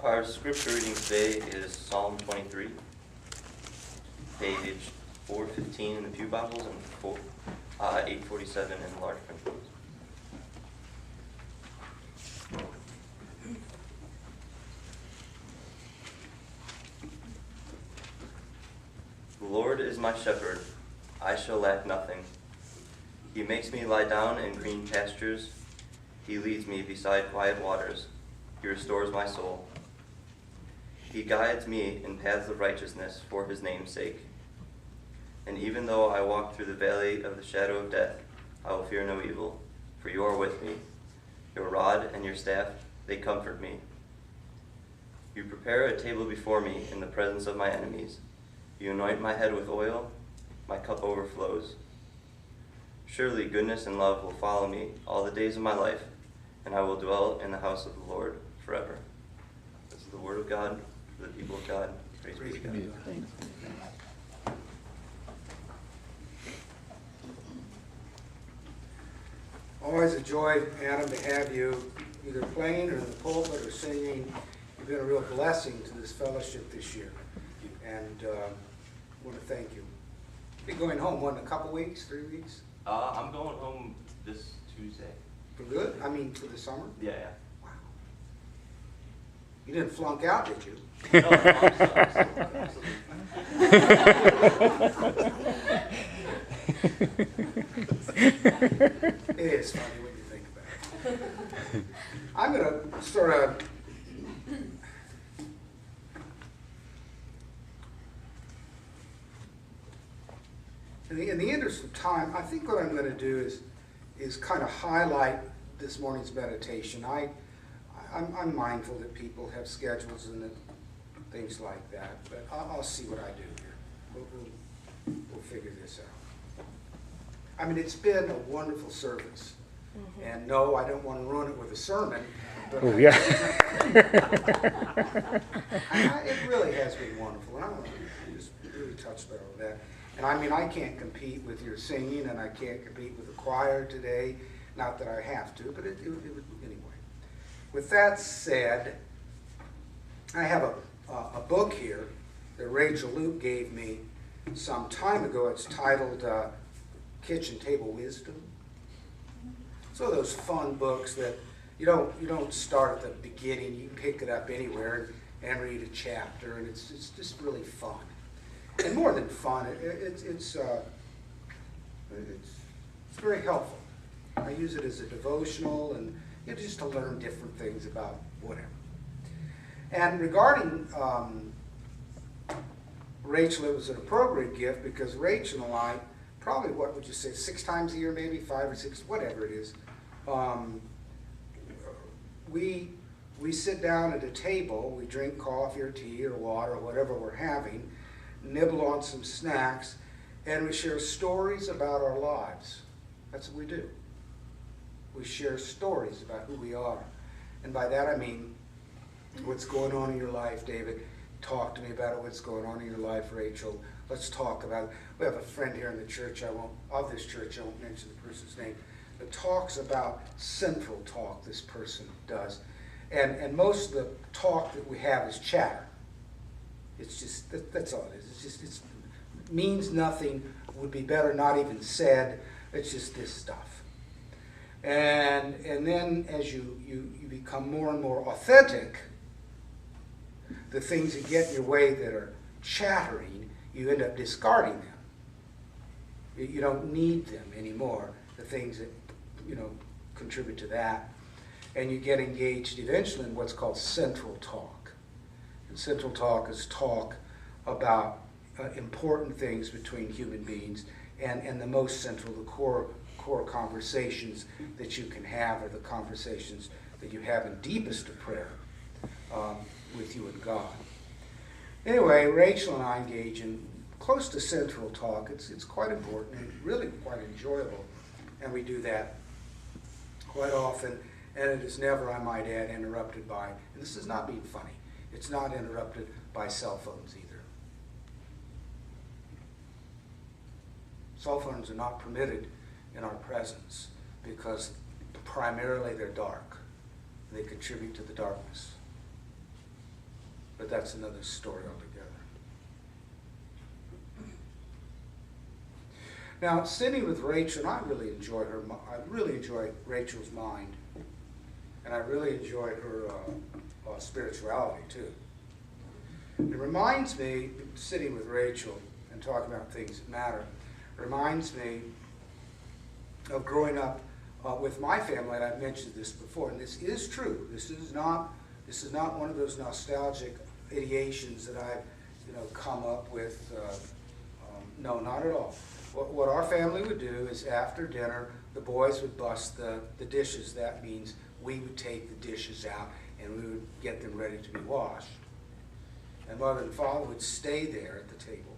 Our scripture reading today is Psalm 23, page 415 in the Pew Bibles and 847 in the large print Bibles. The Lord is my shepherd, I shall lack nothing. He makes me lie down in green pastures. He leads me beside quiet waters. He restores my soul. He guides me in paths of righteousness for his name's sake. And even though I walk through the valley of the shadow of death, I will fear no evil, for you are with me. Your rod and your staff, they comfort me. You prepare a table before me in the presence of my enemies. You anoint my head with oil, my cup overflows. Surely goodness and love will follow me all the days of my life, and I will dwell in the house of the Lord forever. This is the word of God for the people of God. Praise be to God. Always a joy, Adam, to have you either playing or in the pulpit or singing. You've been a real blessing to this fellowship this year, and I want to thank you. You're going home, what, in a couple weeks, 3 weeks? I'm going home this Tuesday. For good? I mean, for the summer? Yeah. Wow. You didn't flunk out, did you? No, It is funny when you think about it. I'm going to sort of in the interest of time, I think what I'm going to do is kind of highlight this morning's meditation. I'm mindful that people have schedules and things like that, but I'll see what I do here. We'll figure this out. I mean, it's been a wonderful service. Mm-hmm. And no, I don't want to ruin it with a sermon. But oh, yeah. It really has been wonderful. And I'm just really touched by all of that. And I mean, I can't compete with your singing, and I can't compete with the choir today. Not that I have to, but it would anyway. With that said, I have a book here that Rachel Luke gave me some time ago. It's titled Kitchen Table Wisdom. So those fun books that you don't start at the beginning. You can pick it up anywhere and read a chapter, and it's just really fun. and more than fun, it's very helpful. I use it as a devotional and just to learn different things about whatever. And regarding Rachel, it was an appropriate gift because Rachel and I, probably, what would you say, 6 times a year, maybe 5 or 6, whatever it is, we sit down at a table, we drink coffee or tea or water or whatever we're having, nibble on some snacks, and we share stories about our lives. That's what we do. We share stories about who we are. And by that I mean, what's going on in your life, David? Talk to me about it. What's going on in your life, Rachel? Let's talk about it. We have a friend here in the church, I won't mention the person's name, that talks about central talk, this person does. And most of the talk that we have is chatter. It's just, that's all it is. It means nothing, would be better not even said. It's just this stuff. And then as you become more and more authentic, the things that get in your way that are chattering, you end up discarding them. You don't need them anymore, the things that, contribute to that. And you get engaged eventually in what's called central talk. And central talk is talk about important things between human beings, and the most central, the core conversations that you can have are the conversations that you have in deepest of prayer with you and God. Anyway, Rachel and I engage in close to central talk. It's quite important and really quite enjoyable, and we do that quite often, and it is never, I might add, interrupted by, and this is not being funny, it's not interrupted by cell phones either. Cell phones are not permitted in our presence because primarily they're dark. They contribute to the darkness. But that's another story altogether. Now, sitting with Rachel, and I really enjoy Rachel's mind, and I really enjoy her spirituality too. It reminds me, sitting with Rachel and talking about things that matter, reminds me of growing up with my family, and I've mentioned this before, and this is true. This is not one of those nostalgic ideations that I've come up with. No, not at all. What our family would do is after dinner, the boys would bust the dishes. That means we would take the dishes out and we would get them ready to be washed. And Mother and Father would stay there at the table